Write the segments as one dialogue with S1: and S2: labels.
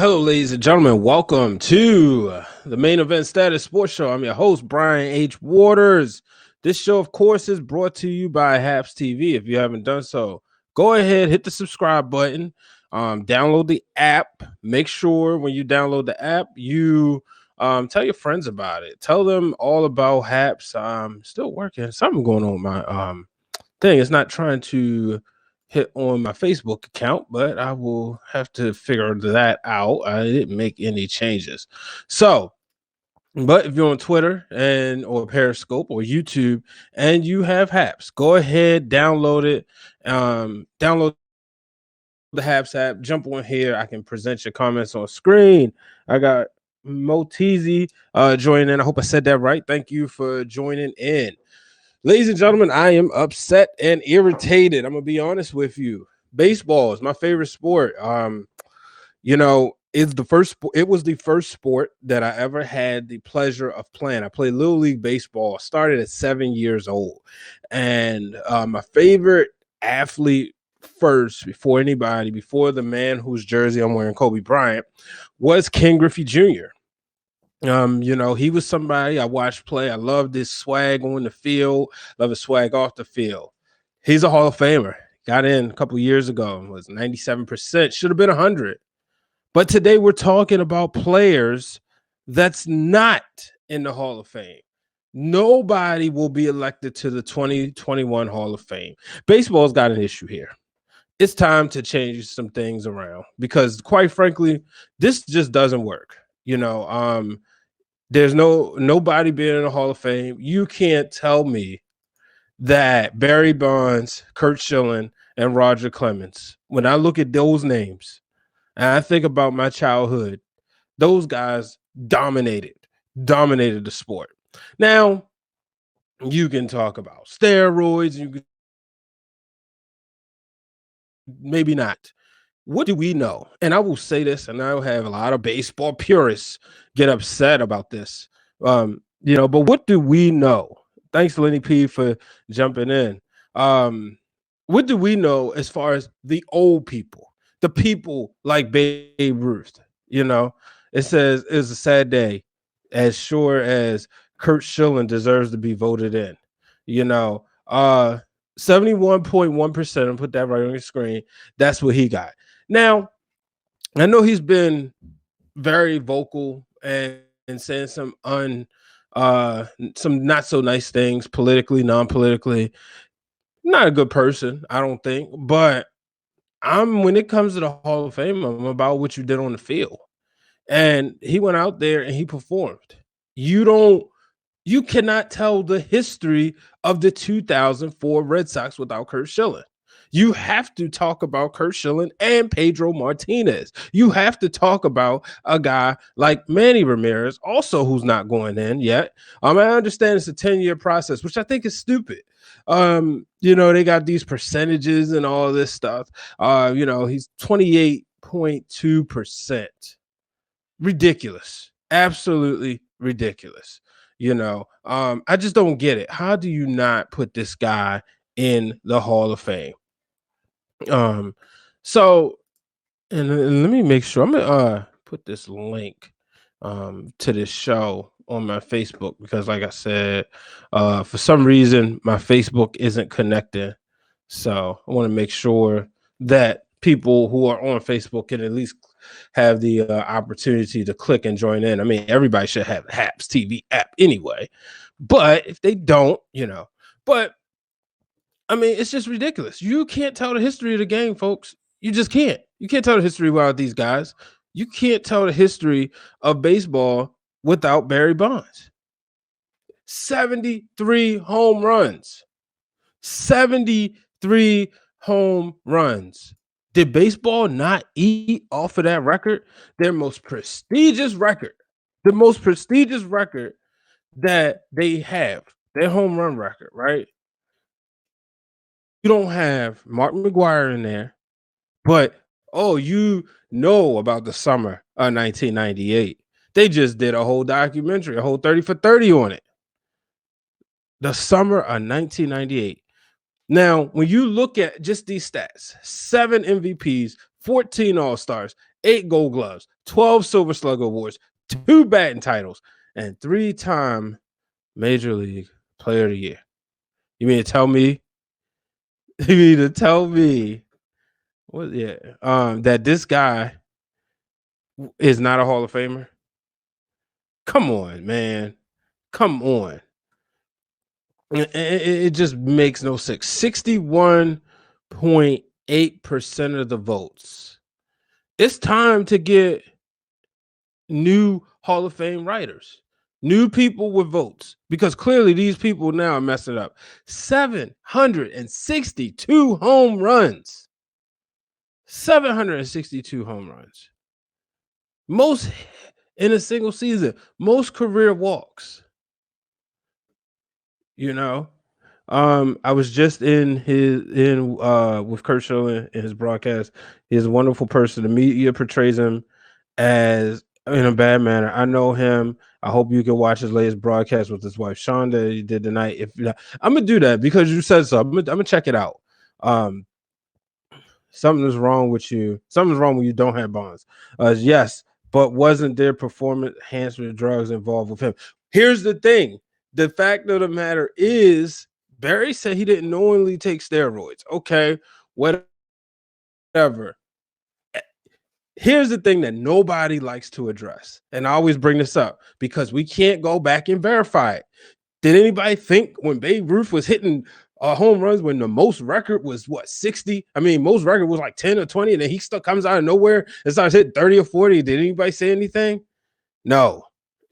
S1: Hello, ladies and gentlemen. Welcome to the Main Event Status Sports Show. I'm your host, Brian H. Waters. This show, of course, is brought to you by Haps TV. If you haven't done so, go ahead, hit the subscribe button, download the app. Make sure when you download the app, you tell your friends about it. Tell them all about Haps. Still working. Something going on with my thing. It's not trying to hit on my Facebook account, but I will have to figure that out. I didn't make any changes. So, but if you're on Twitter or Periscope or YouTube and you have Haps, go ahead, download it. Download the Haps app, jump on here. I can present your comments on screen. I got Moteezy joining in. I hope I said that right. Thank you for joining in. Ladies and gentlemen, I am upset and irritated. I'm gonna be honest with you. Baseball is my favorite sport. It was the first sport that I ever had the pleasure of playing. I played Little League Baseball. Started at 7 years old, and my favorite athlete before the man whose jersey I'm wearing, Kobe Bryant, was Ken Griffey Jr. He was somebody I watched play. I loved his swag on the field, love his swag off the field. He's a Hall of Famer. Got in a couple years ago, was 97%, should have been 100. But today we're talking about players that's not in the Hall of Fame. Nobody will be elected to the 2021 Hall of Fame. Baseball's got an issue here. It's time to change some things around because, quite frankly, this just doesn't work. There's nobody being in the Hall of Fame. You can't tell me that Barry Bonds, Curt Schilling, and Roger Clemens, when I look at those names and I think about my childhood, those guys dominated the sport. Now, you can talk about steroids, you can maybe not. What do we know? And I will say this, and I'll have a lot of baseball purists get upset about this. But what do we know? Thanks, Lenny P, for jumping in. What do we know as far as the old people, the people like Babe Ruth? It says it's a sad day, as sure as Curt Schilling deserves to be voted in. 71.1%, and put that right on your screen. That's what he got. Now, I know he's been very vocal and saying some not so nice things politically, non-politically. Not a good person, I don't think. But when it comes to the Hall of Fame, I'm about what you did on the field. And he went out there and he performed. You cannot tell the history of the 2004 Red Sox without Curt Schilling. You have to talk about Curt Schilling and Pedro Martinez. You have to talk about a guy like Manny Ramirez, also who's not going in yet. I understand it's a 10-year process, which I think is stupid. They got these percentages and all this stuff. He's 28.2%. Ridiculous. Absolutely ridiculous. I just don't get it. How do you not put this guy in the Hall of Fame? So let me make sure I'm gonna put this link to this show on my Facebook because, like I said, for some reason my Facebook isn't connecting. So I want to make sure that people who are on Facebook can at least have the opportunity to click and join in. I mean, everybody should have Haps TV app anyway, but if they don't, but I mean, it's just ridiculous. You can't tell the history of the game, folks. You just can't. You can't tell the history without these guys. You can't tell the history of baseball without Barry Bonds. 73 home runs. 73 home runs. Did baseball not eat off of that record? Their most prestigious record. The most prestigious record that they have. Their home run record, right? You don't have Mark McGwire in there, but you know about the summer of 1998. They just did a whole documentary, a whole 30 for 30 on it. The summer of 1998. Now, when you look at just these stats, 7 MVPs, 14 All-Stars, 8 Gold Gloves, 12 Silver Slugger Awards, 2 batting titles, and 3-time Major League Player of the Year. You mean to tell me? You mean to tell me? What? Yeah. That this guy is not a Hall of Famer? Come on, man. Come on. It just makes no sense. 61.8% of the votes. It's time to get new Hall of Fame writers, new people with votes, because clearly these people now are messing up. 762 home runs. 762 home runs. Most in a single season, most career walks. You know, I was just in with Kurt Schilling in his broadcast. He's a wonderful person. The media portrays him as in a bad manner. I know him. I hope you can watch his latest broadcast with his wife Sean that he did tonight. If I'm gonna do that because you said so. I'm gonna check it out. Something's wrong with you. Something's wrong when you don't have bonds. Yes, but wasn't there performance enhancement drugs involved with him? Here's the thing. The fact of the matter is, Barry said he didn't knowingly take steroids. Okay, whatever. Here's the thing that nobody likes to address, and I always bring this up because we can't go back and verify it. Did anybody think when Babe Ruth was hitting home runs when the most record was what 60? I mean, most record was like 10 or 20, and then he still comes out of nowhere and starts hitting 30 or 40. Did anybody say anything? No.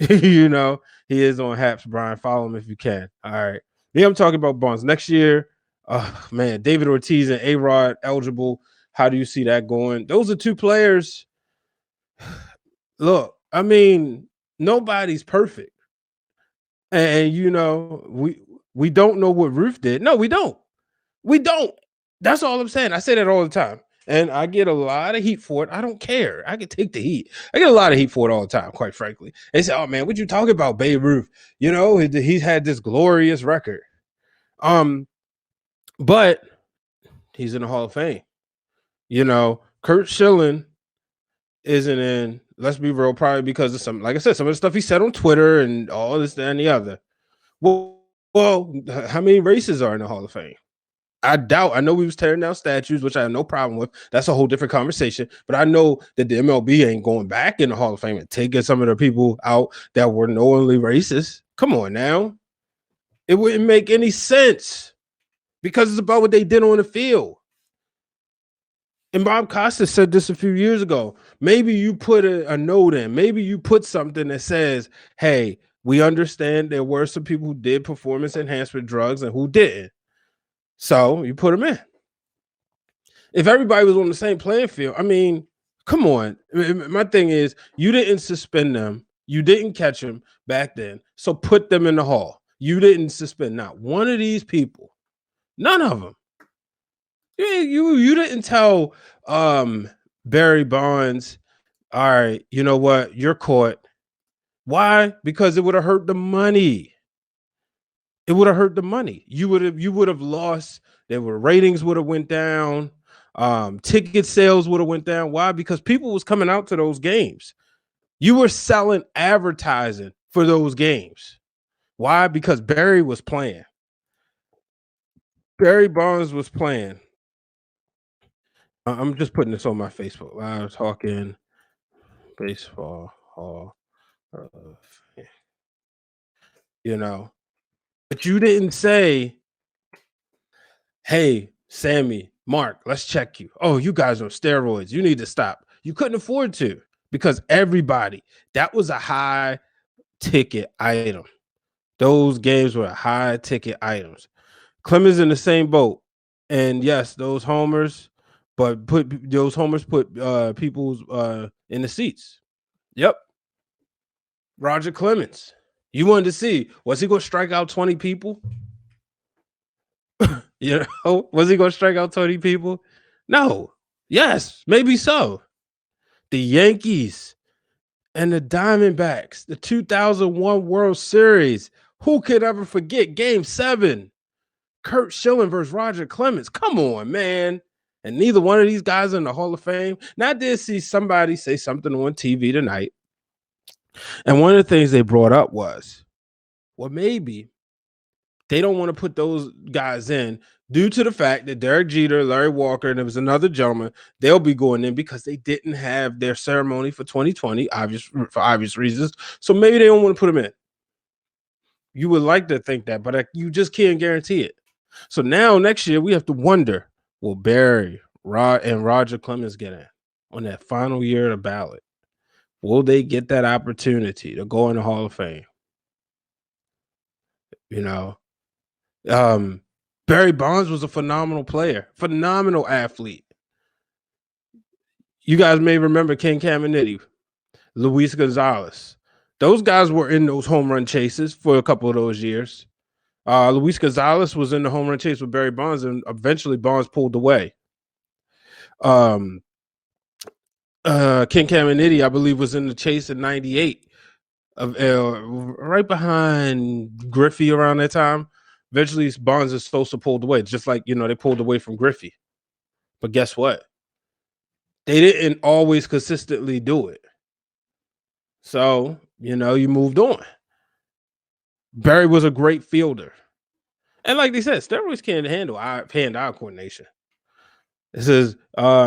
S1: You know, he is on Haps, Brian. Follow him if you can. All right. Yeah, I'm talking about Bonds next year. Man, David Ortiz and A-Rod eligible. How do you see that going? Those are two players. Look, I mean, nobody's perfect. And you know, we don't know what Ruth did. No, we don't. We don't. That's all I'm saying. I say that all the time. And I get a lot of heat for it. I don't care. I can take the heat. I get a lot of heat for it all the time, quite frankly. They say, oh man, what you talking about, Babe Ruth? You know, he's had this glorious record. But he's in the Hall of Fame. You know, Kurt Schilling isn't in, let's be real, probably because of some, like I said, some of the stuff he said on Twitter and all this, that, and the other. Well, how many races are in the Hall of Fame? I doubt. I know we was tearing down statues, which I have no problem with. That's a whole different conversation. But I know that the MLB ain't going back in the Hall of Fame and taking some of the people out that were knowingly racist. Come on now. It wouldn't make any sense because it's about what they did on the field. And Bob Costas said this a few years ago. Maybe you put a note in. Maybe you put something that says, hey, we understand there were some people who did performance enhancement drugs and who didn't. So you put them in. If everybody was on the same playing field, I mean, come on. My thing is, you didn't suspend them. You didn't catch them back then. So put them in the Hall. You didn't suspend not one of these people. None of them. You didn't tell Barry Bonds, all right, you know what? You're caught. Why? Because it would have hurt the money. It would have hurt the money. You would have lost. There were ratings would have went down. Ticket sales would have went down. Why? Because people was coming out to those games. You were selling advertising for those games. Why? Because Barry was playing. Barry Bonds was playing. I'm just putting this on my Facebook Live, talking baseball hall. You know, but you didn't say, hey, Sammy, Mark, let's check you. Oh, you guys are on steroids. You need to stop. You couldn't afford to because everybody, that was a high ticket item. Those games were high ticket items. Clemens in the same boat. And yes, those homers, but put people's in the seats. Yep. Roger Clemens. You wanted to see, was he going to strike out 20 people? You know, was he going to strike out 20 people? No. Yes, maybe so. The Yankees and the Diamondbacks, the 2001 World Series. Who could ever forget Game 7? Kurt Schilling versus Roger Clemens. Come on, man. And neither one of these guys are in the Hall of Fame. Now, I did see somebody say something on TV tonight. And one of the things they brought up was, well, maybe they don't want to put those guys in due to the fact that Derek Jeter, Larry Walker, and there was another gentleman, they'll be going in because they didn't have their ceremony for 2020, for obvious reasons. So maybe they don't want to put them in. You would like to think that, but you just can't guarantee it. So now next year we have to wonder, will Barry, Rod, and Roger Clemens get in on that final year of the ballot? Will they get that opportunity to go in the Hall of Fame? Barry Bonds was a phenomenal player, phenomenal athlete. You guys may remember Ken Caminiti, Luis Gonzalez. Those guys were in those home run chases for a couple of those years. Luis Gonzalez was in the home run chase with Barry Bonds, and eventually Bonds pulled away. Ken Caminiti, I believe, was in the chase in '98, right behind Griffey around that time. Eventually, Bonds is supposed to pulled away, just like they pulled away from Griffey. But guess what? They didn't always consistently do it. So you moved on. Barry was a great fielder. And like they said, steroids can't handle hand-eye coordination. It says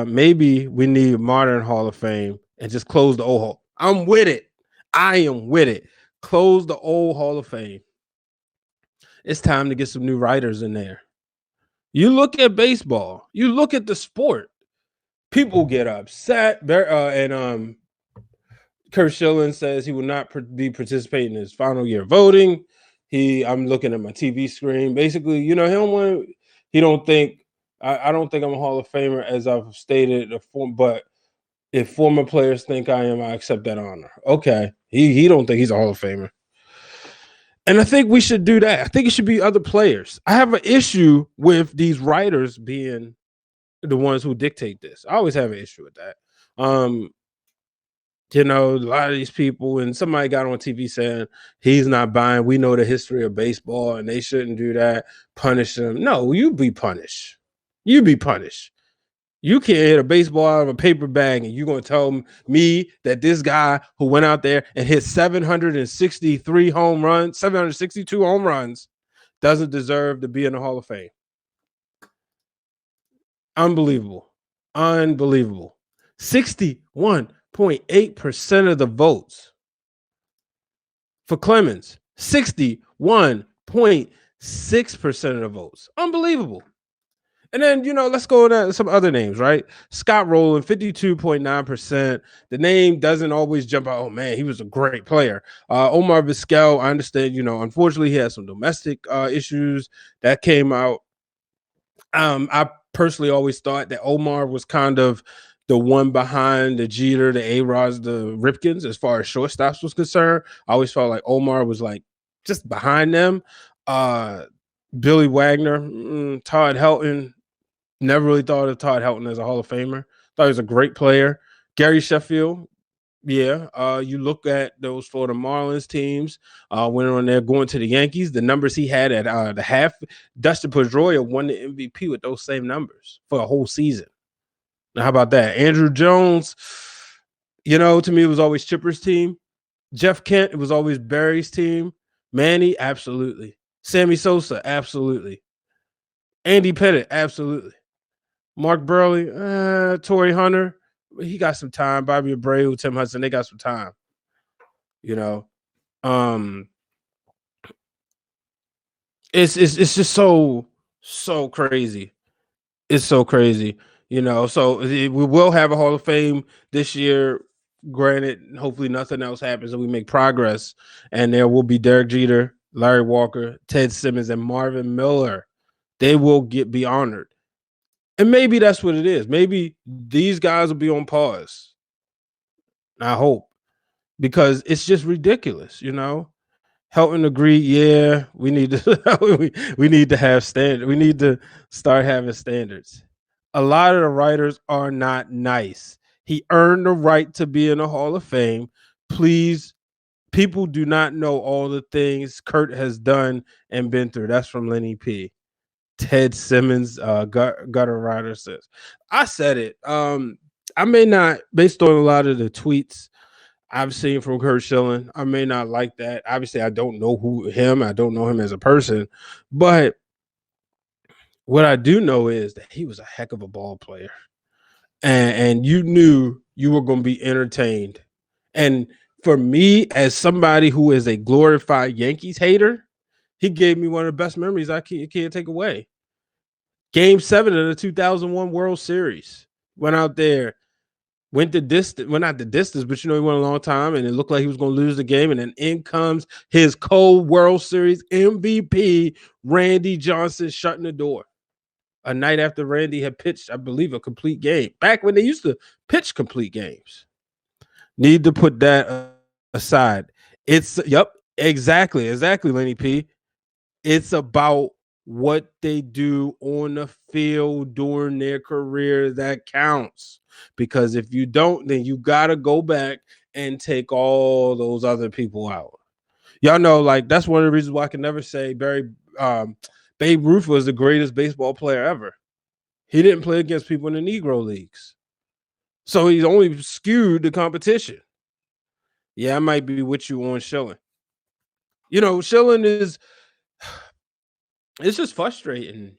S1: maybe we need modern Hall of Fame and just close the old Hall. I'm with it. I am with it. Close the old Hall of Fame. It's time to get some new writers in there. You look at baseball. You look at the sport. People get upset. And Kurt Schilling says he will not be participating in his final year voting. I'm looking at my TV screen. Basically, he don't want. He don't think. I don't think I'm a Hall of Famer, as I've stated. But if former players think I am, I accept that honor. Okay, he don't think he's a Hall of Famer, and I think we should do that. I think it should be other players. I have an issue with these writers being the ones who dictate this. I always have an issue with that. A lot of these people, and somebody got on TV saying he's not buying. We know the history of baseball, and they shouldn't do that. Punish them. No, you be punished. You be punished. You can't hit a baseball out of a paper bag, and you're going to tell me that this guy who went out there and hit 762 home runs, doesn't deserve to be in the Hall of Fame. Unbelievable. 61.8% of the votes for Clemens. 61.6% of the votes. Unbelievable. And then, let's go to some other names, right? Scott Rowland, 52.9%. The name doesn't always jump out. Oh, man, he was a great player. Omar Vasquel, I understand, unfortunately, he had some domestic issues that came out. I personally always thought that Omar was kind of the one behind the Jeter, the A-Rods, the Ripkins, as far as shortstops was concerned. I always felt like Omar was like just behind them. Billy Wagner, Todd Helton. Never really thought of Todd Helton as a Hall of Famer. Thought he was a great player. Gary Sheffield, yeah. You look at those Florida Marlins teams when on there going to the Yankees, the numbers he had at the half. Dustin Pedroia won the MVP with those same numbers for a whole season. Now, how about that? Andrew Jones, to me, it was always Chipper's team. Jeff Kent, it was always Barry's team. Manny, absolutely. Sammy Sosa, absolutely. Andy Pettitte, absolutely. Mark Burley, Torrey Hunter, he got some time. Bobby Abreu, Tim Hudson, they got some time. It's just so crazy. It's so crazy. So we will have a Hall of Fame this year. Granted, hopefully nothing else happens and we make progress. And there will be Derek Jeter, Larry Walker, Ted Simmons, and Marvin Miller. They will be honored. And maybe that's what it is. Maybe these guys will be on pause. I hope. Because it's just ridiculous, Helton agreed, yeah, we need to we need to have standards. We need to start having standards. A lot of the writers are not nice. He earned the right to be in the Hall of Fame. Please, people do not know all the things Kurt has done and been through. That's from Lenny P. Ted Simmons, gutter rider says. I said it. I may not, based on a lot of the tweets I've seen from Kurt Schilling, I may not like that. Obviously, I don't know I don't know him as a person, but what I do know is that he was a heck of a ball player, and you knew you were going to be entertained. And for me, as somebody who is a glorified Yankees hater, he gave me one of the best memories I can't take away. Game 7 of the 2001 World Series. Went out there, went the distance, well, not the distance, but he went a long time, and it looked like he was going to lose the game. And then in comes his co-World Series MVP, Randy Johnson, shutting the door. A night after Randy had pitched, I believe, a complete game. Back when they used to pitch complete games. Need to put that aside. It's, exactly, Lenny P. It's about what they do on the field during their career that counts. Because if you don't, then you got to go back and take all those other people out. Y'all know, like, that's one of the reasons why I can never say Babe Ruth was the greatest baseball player ever. He didn't play against people in the Negro leagues. So he's only skewed the competition. Yeah, I might be with you on Schilling. Schilling is, it's just frustrating,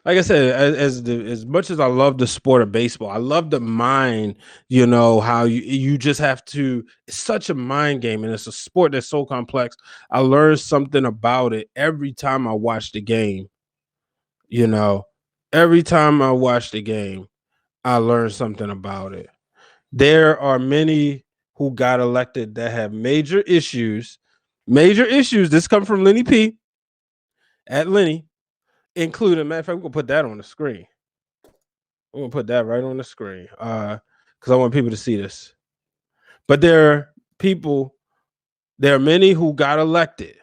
S1: Like I said, as much as I love the sport of baseball, I love the mind, how you just have to, it's such a mind game, and it's a sport that's so complex. I learn something about it every time I watch the game. Every time I watch the game, I learn something about it. There are many who got elected that have major issues. This come from Lenny P. At Lenny, including, matter of fact, we're gonna put that on the screen. We're gonna put that right on the screen because I want people to see this. But there are many who got elected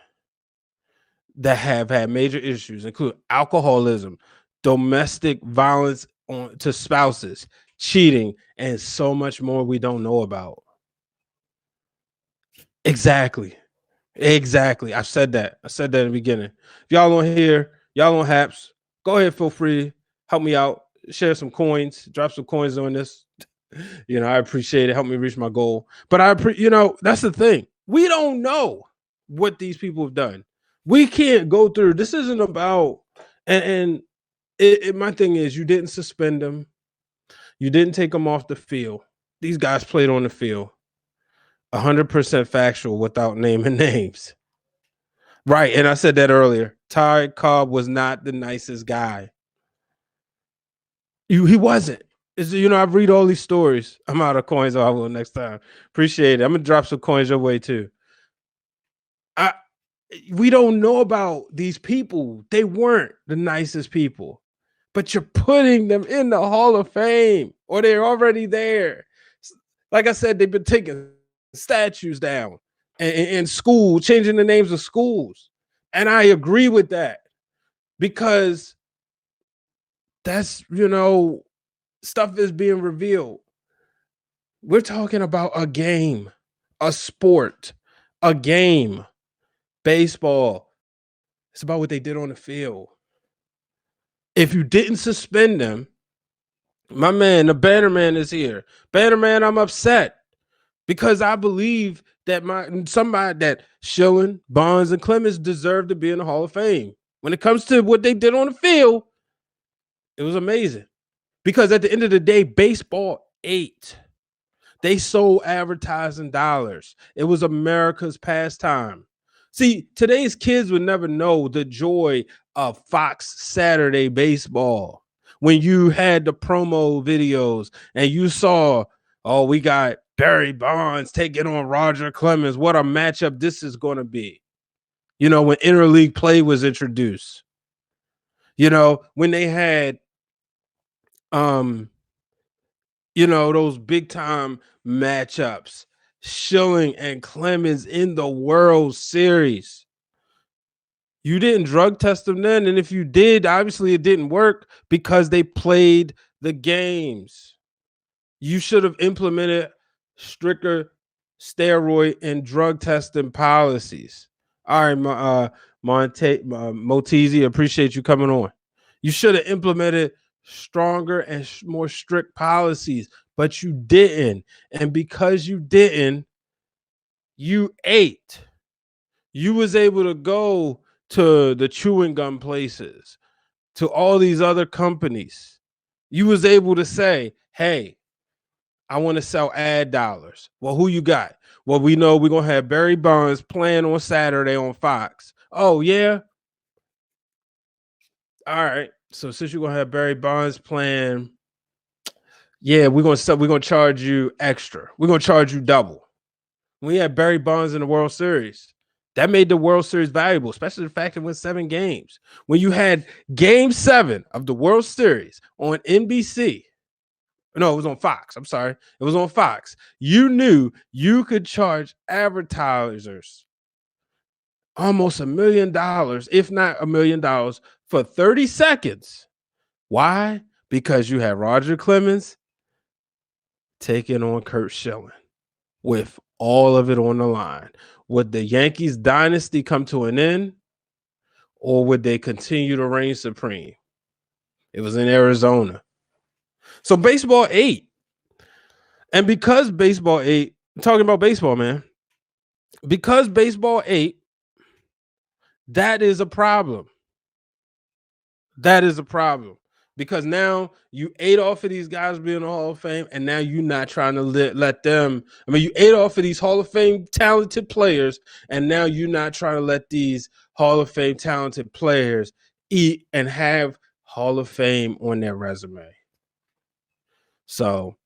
S1: that have had major issues, including alcoholism, domestic violence to spouses, cheating, and so much more we don't know about. Exactly. I said that in the beginning. If y'all don't hear, y'all on Haps, go ahead, feel free, help me out, share some coins, drop some coins on this. I appreciate it. Help me reach my goal. But that's the thing. We don't know what these people have done. We can't go through. This isn't about, and my thing is, you didn't suspend them. You didn't take them off the field. These guys played on the field. 100% factual without naming names. Right. And I said that earlier. Ty Cobb was not the nicest guy. He wasn't. I read all these stories. I'm out of coins. I will next time. Appreciate it. I'm going to drop some coins your way too. We don't know about these people. They weren't the nicest people, but you're putting them in the Hall of Fame, or they're already there. Like I said, they've been taking statues down in school, changing the names of schools. And I agree with that because that's, stuff is being revealed. We're talking about a game, a sport, a game, baseball. It's about what they did on the field. If you didn't suspend them, my man, the Banner Man is here. Banner Man, I'm upset because I believe that somebody that Schilling, Bonds, and Clemens deserve to be in the Hall of Fame. When it comes to what they did on the field, it was amazing. Because at the end of the day, baseball ate. They sold advertising dollars. It was America's pastime. See, today's kids would never know the joy of Fox Saturday baseball. When you had the promo videos and you saw, we got Barry Bonds taking on Roger Clemens. What a matchup this is going to be. When interleague play was introduced. When they had those big time matchups, Schilling and Clemens in the World Series. You didn't drug test them then, and if you did, obviously it didn't work because they played the games. You should have implemented stricter steroid and drug testing policies. All right, Montezi, appreciate you coming on. You should have implemented stronger and more strict policies, but you didn't. And because you didn't, you ate. You was able to go to the chewing gum places, to all these other companies. You was able to say, hey, I want to sell ad dollars. Well, who you got? Well, we know we're going to have Barry Bonds playing on Saturday on Fox. Oh, yeah? All right. So since you're going to have Barry Bonds playing, yeah, we're going to charge you extra. We're going to charge you double. We had Barry Bonds in the World Series. That made the World Series valuable, especially the fact it went 7 games. When you had Game 7 of the World Series on NBC, no, it was on Fox. I'm sorry. It was on Fox. You knew you could charge advertisers almost $1 million, if not $1 million, for 30 seconds. Why? Because you had Roger Clemens taking on Curt Schilling with all of it on the line. Would the Yankees dynasty come to an end, or would they continue to reign supreme? It was in Arizona. So baseball ate. And because baseball ate, I'm talking about baseball, man. Because baseball ate, that is a problem. That is a problem. Because now you ate off of these guys being in the Hall of Fame, and now you're not trying to let them. I mean, you ate off of these Hall of Fame talented players, and now you're not trying to let these Hall of Fame talented players eat and have Hall of Fame on their resume. So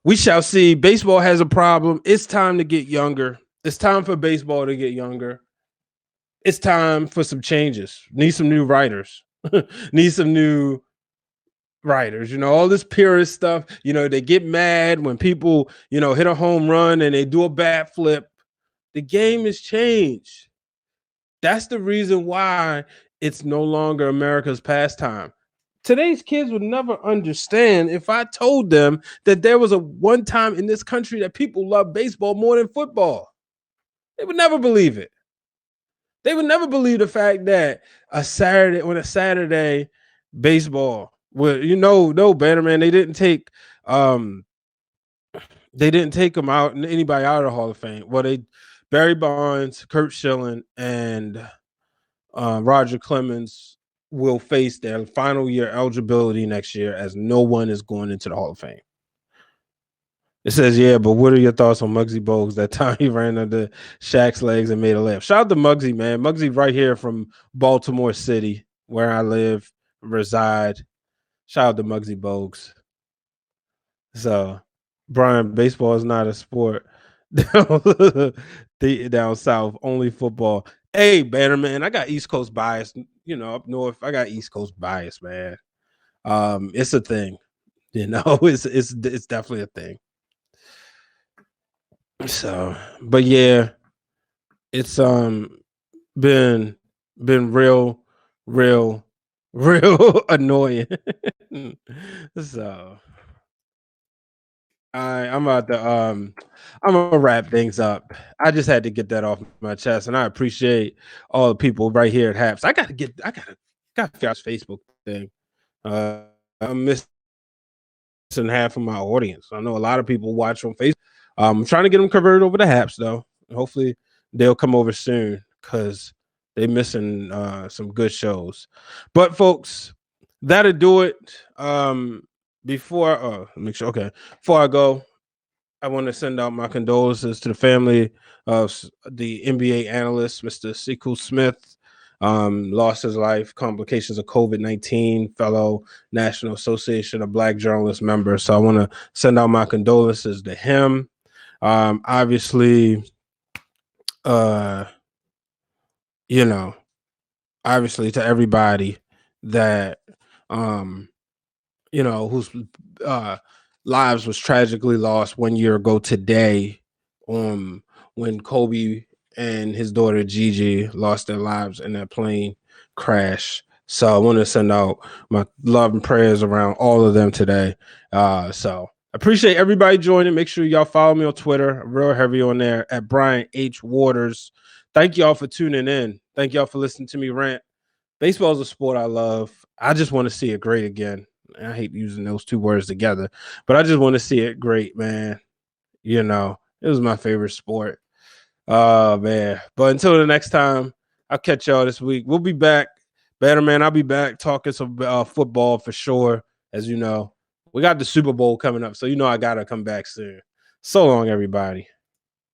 S1: we shall see. Baseball has a problem. It's time to get younger. It's time for baseball to get younger. It's time for some changes. Need some new writers. Need some new writers. You know, all this purist stuff. You know, they get mad when people, you know, hit a home run and they do a bat flip. The game has changed. That's the reason why it's no longer America's pastime. Today's kids would never understand if I told them that there was a one time in this country that people love baseball more than football. They would never believe it. They would never believe the fact that a Saturday baseball, well, no, Bannerman, they didn't take them out, anybody out of the Hall of Fame. Well, Barry Bonds, Curt Schilling, and Roger Clemens will face their final year eligibility next year, as no one is going into the Hall of Fame. It says, yeah, but what are your thoughts on Muggsy Bogues? That time he ran under Shaq's legs and made a layup. Shout out to Muggsy, man. Muggsy right here from Baltimore City, where I live, reside. Shout out to Muggsy Bogues. So, Brian, baseball is not a sport down south, only football. Hey, Bannerman, I got East Coast bias. You know, up north, I got East Coast bias, man. It's a thing. You know, it's definitely a thing. So, but yeah, it's been real annoying. So I'm about to I'm gonna wrap things up. I just had to get that off my chest, and I appreciate all the people right here at Haps. I gotta figure out this Facebook thing. I'm missing half of my audience. I know a lot of people watch on Facebook. I'm trying to get them converted over to Haps though. Hopefully they'll come over soon, because they're missing some good shows. But folks, that'll do it. Before I go, I want to send out my condolences to the family of the NBA analyst, Mr. Sekou Smith. Lost his life, complications of COVID-19, fellow National Association of Black Journalists member. So I want to send out my condolences to him. Obviously to everybody that whose lives was tragically lost 1 year ago today, when Kobe and his daughter Gigi lost their lives in that plane crash. So I want to send out my love and prayers around all of them today. So appreciate everybody joining. Make sure y'all follow me on Twitter. I'm real heavy on there at Brian H. Waters. Thank y'all for tuning in. Thank y'all for listening to me rant. Baseball is a sport I love. I just want to see it great again. I hate using those two words together, but I just want to see it great, man. You know, it was my favorite sport. Oh, man. But until the next time, I'll catch y'all this week. We'll be back. Better, man. I'll be back talking some football for sure. As you know, we got the Super Bowl coming up, so you know I got to come back soon. So long, everybody.